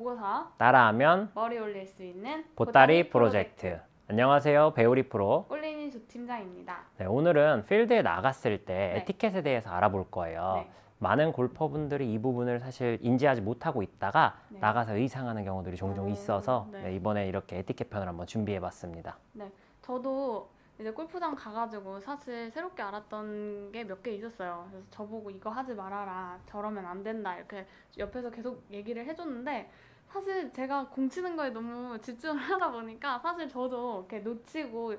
보고서 따라하면 머리 올릴 수 있는 보따리 프로젝트. 안녕하세요, 배우리 프로. 꼴리니 조팀장입니다. 네, 오늘은 필드에 나갔을 때 네. 에티켓에 대해서 알아볼 거예요. 네. 많은 골퍼분들이 이 부분을 사실 인지하지 못하고 있다가 네. 나가서 의상하는 경우들이 종종 있어서 네. 이번에 이렇게 에티켓 편을 한번 준비해봤습니다. 네, 저도 이제 골프장 가가지고 사실 새롭게 알았던 게 몇 개 있었어요. 그래서 저보고 이거 하지 말아라, 저러면 안 된다 이렇게 옆에서 계속 얘기를 해줬는데 사실 제가 공 치는 거에 너무 집중을 하다 보니까 사실 저도 이렇게 놓치고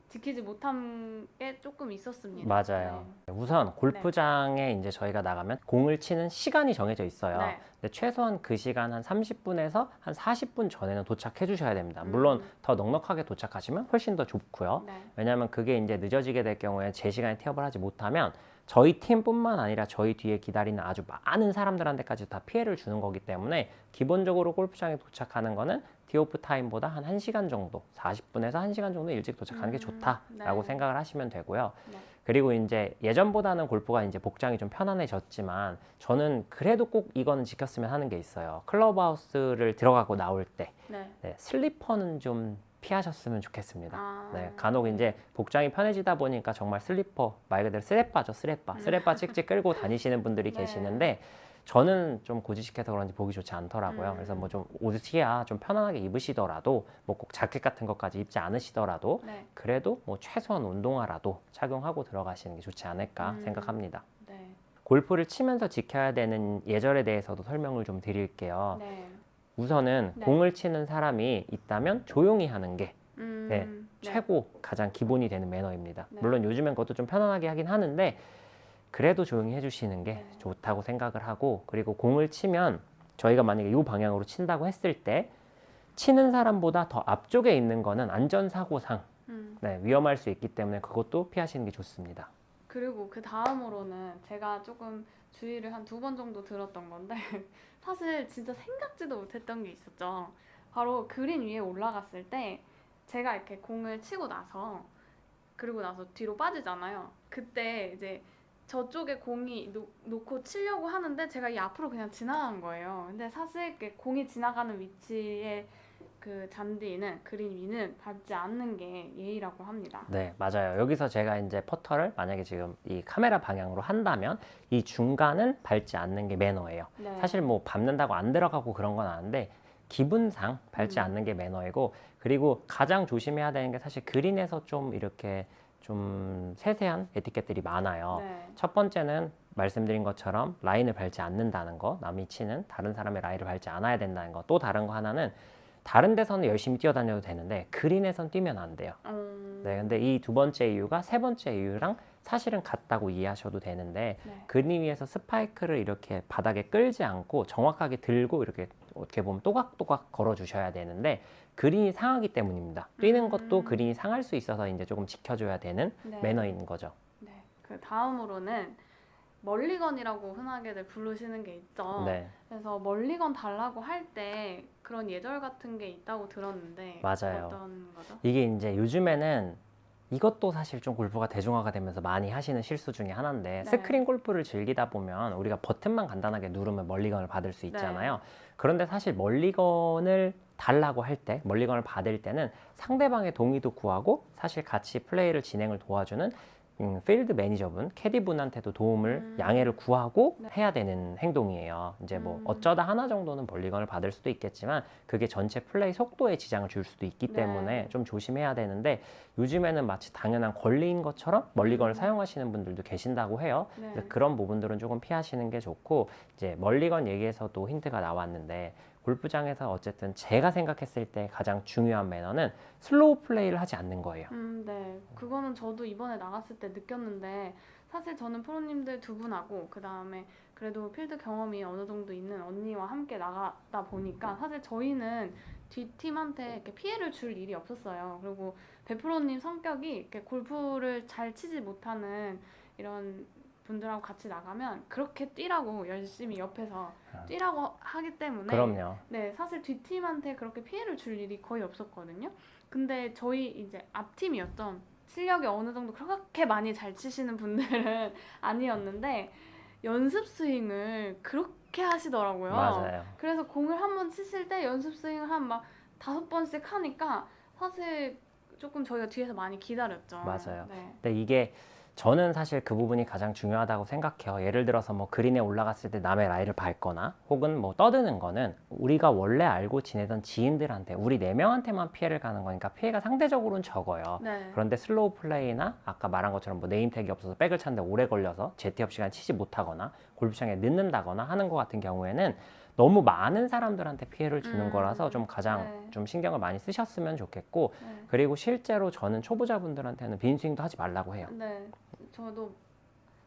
지키지 못한 게 조금 있었습니다. 맞아요. 우선 골프장에 이제 저희가 나가면 공을 치는 시간이 정해져 있어요. 네. 근데 최소한 그 시간 한 30분에서 한 40분 전에는 도착해 주셔야 됩니다. 물론 더 넉넉하게 도착하시면 훨씬 더 좋고요. 네. 왜냐하면 그게 이제 늦어지게 될 경우에 제 시간에 티업을 하지 못하면 저희 팀뿐만 아니라 저희 뒤에 기다리는 아주 많은 사람들한테까지 다 피해를 주는 거기 때문에 기본적으로 골프장에 도착하는 거는 티오프 타임보다 한 1시간 정도, 40분에서 1시간 정도 일찍 도착하는 게 좋다라고 네. 생각을 하시면 되고요. 네. 그리고 이제 예전보다는 골프가 이제 복장이 좀 편안해졌지만 저는 그래도 꼭 이거는 지켰으면 하는 게 있어요. 클럽하우스를 들어가고 나올 때 네. 슬리퍼는 좀 피하셨으면 좋겠습니다. 아. 간혹 이제 복장이 편해지다 보니까 정말 슬리퍼, 말 그대로 스레빠죠, 스레빠 찍찍 끌고 다니시는 분들이 네. 계시는데 저는 좀 고지식해서 그런지 보기 좋지 않더라고요. 그래서 뭐 좀 옷이야 좀 편안하게 입으시더라도 뭐 꼭 자켓 같은 것까지 입지 않으시더라도 네. 그래도 뭐 최소한 운동화라도 착용하고 들어가시는 게 좋지 않을까 생각합니다. 네. 골프를 치면서 지켜야 되는 예절에 대해서도 설명을 좀 드릴게요. 네. 우선은 네. 공을 치는 사람이 있다면 조용히 하는 게 네. 최고 가장 기본이 되는 매너입니다. 네. 물론 요즘엔 그것도 좀 편안하게 하긴 하는데 그래도 조용히 해주시는 게 네. 좋다고 생각을 하고, 그리고 공을 치면 저희가 만약에 이 방향으로 친다고 했을 때 치는 사람보다 더 앞쪽에 있는 거는 안전사고상 위험할 수 있기 때문에 그것도 피하시는 게 좋습니다. 그리고 그 다음으로는 제가 조금 주의를 한 2번 정도 들었던 건데 사실 진짜 생각지도 못했던 게 있었죠. 바로 그린 위에 올라갔을 때 제가 이렇게 공을 치고 나서 그리고 나서 뒤로 빠지잖아요. 그때 이제 저쪽에 공이 놓고 치려고 하는데 제가 이 앞으로 그냥 지나간 거예요. 근데 사실 이렇게 공이 지나가는 위치에 그 잔디는 그린 위는 밟지 않는 게 예의라고 합니다. 네, 맞아요. 여기서 제가 이제 퍼터를 만약에 지금 이 카메라 방향으로 한다면 이 중간은 밟지 않는 게 매너예요. 네. 사실 뭐 밟는다고 안 들어가고 그런 건 아닌데 기분상 밟지 않는 게 매너이고, 그리고 가장 조심해야 되는 게 사실 그린에서 좀 이렇게 좀 세세한 에티켓들이 많아요. 네. 첫 번째는 말씀드린 것처럼 라인을 밟지 않는다는 거, 남이 치는 다른 사람의 라인을 밟지 않아야 된다는 거. 또 다른 거 하나는 다른 데서는 열심히 뛰어다녀도 되는데 그린에선 뛰면 안 돼요. 네, 근데 이 두 번째 이유가 세 번째 이유랑 사실은 같다고 이해하셔도 되는데 네. 그린 위에서 스파이크를 이렇게 바닥에 끌지 않고 정확하게 들고 이렇게 어떻게 보면 또각또각 걸어 주셔야 되는데 그린이 상하기 때문입니다. 뛰는 것도 그린이 상할 수 있어서 이제 조금 지켜줘야 되는 네. 매너인 거죠. 네. 그 다음으로는 멀리건이라고 흔하게들 부르시는 게 있죠. 네, 그래서 멀리건 달라고 할 때 그런 예절 같은 게 있다고 들었는데 맞아요. 어떤 거죠? 이게 이제 요즘에는 이것도 사실 좀 골프가 대중화가 되면서 많이 하시는 실수 중에 하나인데 네. 스크린 골프를 즐기다 보면 우리가 버튼만 간단하게 누르면 멀리건을 받을 수 있잖아요. 그런데 사실 멀리건을 달라고 할 때, 멀리건을 받을 때는 상대방의 동의도 구하고 사실 같이 플레이를 진행을 도와주는 필드 매니저분, 캐디분한테도 도움을 양해를 구하고 해야 되는 행동이에요. 이제 뭐 어쩌다 하나 정도는 멀리건을 받을 수도 있겠지만 그게 전체 플레이 속도에 지장을 줄 수도 있기 때문에 좀 조심해야 되는데 요즘에는 마치 당연한 권리인 것처럼 멀리건을 사용하시는 분들도 계신다고 해요. 그래서 그런 부분들은 조금 피하시는 게 좋고, 이제 멀리건 얘기에서도 힌트가 나왔는데 골프장에서 어쨌든 제가 생각했을 때 가장 중요한 매너는 슬로우 플레이를 하지 않는 거예요. 네. 그거는 저도 이번에 나갔을 때 느꼈는데 사실 저는 프로님들 2분하고 그 다음에 그래도 필드 경험이 어느 정도 있는 언니와 함께 나가다 보니까 사실 저희는 뒷팀한테 이렇게 피해를 줄 일이 없었어요. 그리고 배프로님 성격이 이렇게 골프를 잘 치지 못하는 이런 분들하고 같이 나가면 그렇게 뛰라고 열심히 옆에서 뛰라고 하기 때문에 그럼요. 네, 사실 뒷팀한테 그렇게 피해를 줄 일이 거의 없었거든요. 근데 저희 이제 앞팀이었던 실력이 어느 정도 그렇게 많이 잘 치시는 분들은 아니었는데 연습 스윙을 그렇게 하시더라고요. 맞아요. 그래서 공을 한 번 치실 때 연습 스윙을 한 막 5번씩 하니까 사실 조금 저희가 뒤에서 많이 기다렸죠. 맞아요. 네. 근데 이게 저는 사실 그 부분이 가장 중요하다고 생각해요. 예를 들어서 뭐 그린에 올라갔을 때 남의 라이를 밟거나 혹은 뭐 떠드는 거는 우리가 원래 알고 지내던 지인들한테 우리 네 명한테만 피해를 가는 거니까 피해가 상대적으로는 적어요. 네. 그런데 슬로우 플레이나 아까 말한 것처럼 뭐 네임택이 없어서 백을 찾는데 오래 걸려서 제티업 시간 치지 못하거나 골프장에 늦는다거나 하는 것 같은 경우에는 너무 많은 사람들한테 피해를 주는 거라서 좀 가장 네. 좀 신경을 많이 쓰셨으면 좋겠고, 네. 그리고 실제로 저는 초보자분들한테는 빈스윙도 하지 말라고 해요. 네. 저도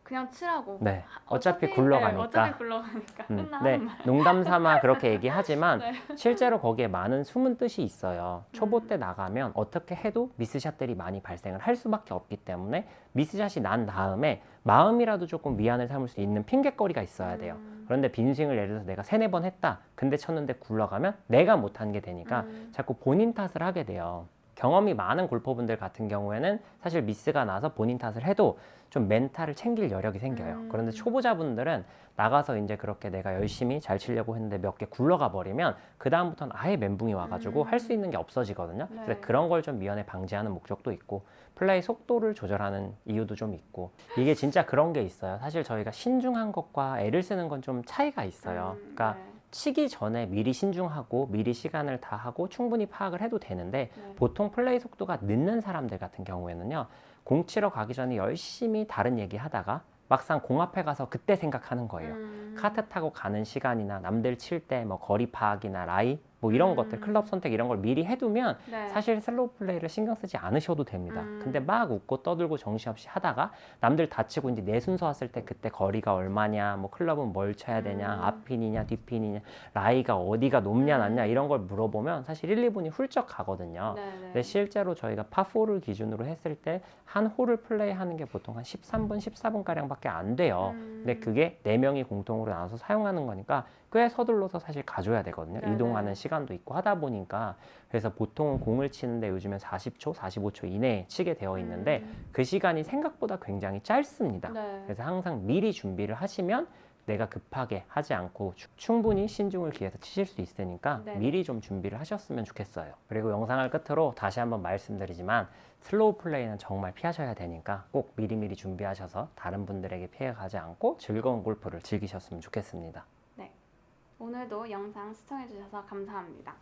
그냥 치라고. 네, 어차피 굴러가니까. 어차피 굴러가니까. 네, 농담 삼아 그렇게 얘기하지만 네. 실제로 거기에 많은 숨은 뜻이 있어요. 초보 때 나가면 어떻게 해도 미스샷들이 많이 발생을 할 수밖에 없기 때문에 미스샷이 난 다음에 마음이라도 조금 위안을 삼을 수 있는 핑곗거리가 있어야 돼요. 그런데 빈스윙을 예를 들어서 내가 3-4번 했다. 근데 쳤는데 굴러가면 내가 못한 게 되니까 자꾸 본인 탓을 하게 돼요. 경험이 많은 골퍼분들 같은 경우에는 사실 미스가 나서 본인 탓을 해도 좀 멘탈을 챙길 여력이 생겨요. 그런데 초보자분들은 나가서 이제 그렇게 내가 열심히 잘 치려고 했는데 몇 개 굴러가 버리면 그 다음부터는 아예 멘붕이 와가지고 할 수 있는 게 없어지거든요. 네. 그래서 그런 걸 좀 미연에 방지하는 목적도 있고 플레이 속도를 조절하는 이유도 좀 있고, 이게 진짜 그런 게 있어요. 사실 저희가 신중한 것과 애를 쓰는 건 좀 차이가 있어요. 그러니까 네. 치기 전에 미리 신중하고 미리 시간을 다 하고 충분히 파악을 해도 되는데 네. 보통 플레이 속도가 늦는 사람들 같은 경우에는요, 공 치러 가기 전에 열심히 다른 얘기 하다가 막상 공 앞에 가서 그때 생각하는 거예요. 카트 타고 가는 시간이나 남들 칠 때 뭐 거리 파악이나 라이 뭐 이런 것들, 클럽 선택 이런 걸 미리 해두면 네. 사실 슬로우 플레이를 신경 쓰지 않으셔도 됩니다. 근데 막 웃고 떠들고 정신없이 하다가 남들 다치고 이제 내 순서 왔을 때 그때 거리가 얼마냐, 뭐 클럽은 뭘 쳐야 되냐, 앞핀이냐 뒷핀이냐, 라이가 어디가 높냐 낮냐 이런 걸 물어보면 사실 1, 2분이 훌쩍 가거든요. 네, 네. 근데 실제로 저희가 파4를 기준으로 했을 때 한 홀을 플레이하는 게 보통 한 13분, 14분가량밖에 안 돼요. 근데 그게 4명이 공통으로 나눠서 사용하는 거니까 꽤 서둘러서 사실 가져야 되거든요. 네네. 이동하는 시간도 있고 하다 보니까. 그래서 보통 공을 치는데 요즘엔 40초, 45초 이내에 치게 되어 있는데 그 시간이 생각보다 굉장히 짧습니다. 네. 그래서 항상 미리 준비를 하시면 내가 급하게 하지 않고 충분히 신중을 기해서 치실 수 있으니까 네네. 미리 좀 준비를 하셨으면 좋겠어요. 그리고 영상을 끝으로 다시 한번 말씀드리지만 슬로우 플레이는 정말 피하셔야 되니까 꼭 미리미리 준비하셔서 다른 분들에게 피해 가지 않고 즐거운 골프를 즐기셨으면 좋겠습니다. 오늘도 영상 시청해주셔서 감사합니다.